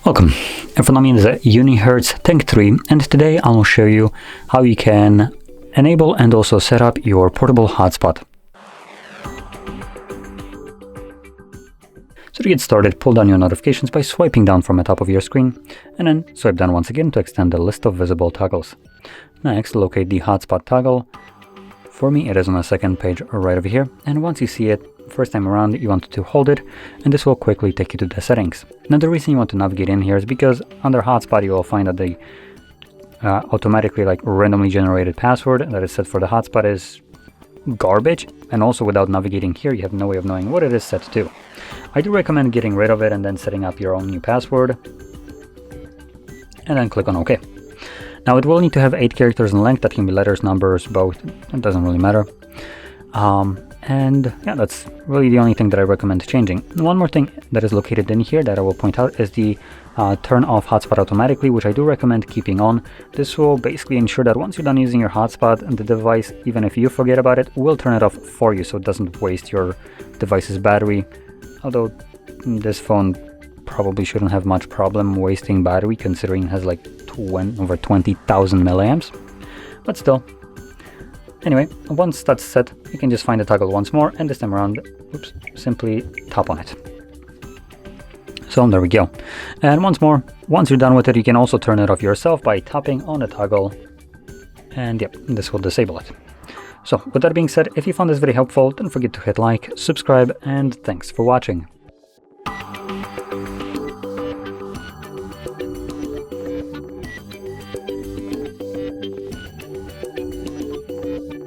Welcome, in front of me is a UNIHERTZ Tank 3, and today I will show you how you can enable and also set up your portable hotspot. So to get started, pull down your notifications by swiping down from the top of your screen, and then swipe down once again to extend the list of visible toggles. Next, locate the hotspot toggle. For me, it is on the second page right over here, and once you see it, first time around, you want to hold it, and this will quickly take you to the settings. Now the reason you want to navigate in here is because under hotspot you will find that the automatically randomly generated password that is set for the hotspot is garbage, and also without navigating here you have no way of knowing what it is set to. I do recommend getting rid of it and then setting up your own new password, and then click on OK. Now it will need to have 8 characters in length. That can be letters, numbers, both, it doesn't really matter. And yeah, that's really the only thing that I recommend changing. And one more thing that is located in here that I will point out is the turn off hotspot automatically, which I do recommend keeping on. This will basically ensure that once you're done using your hotspot, the device, even if you forget about it, will turn it off for you, so it doesn't waste your device's battery. Although this phone probably shouldn't have much problem wasting battery, considering it has like over 20,000 milliamps, but still. Anyway, once that's set, you can just find the toggle once more, and this time around, simply tap on it. So there we go. And once more, once you're done with it, you can also turn it off yourself by tapping on the toggle, and yep, this will disable it. So with that being said, if you found this video helpful, don't forget to hit like, subscribe, and thanks for watching.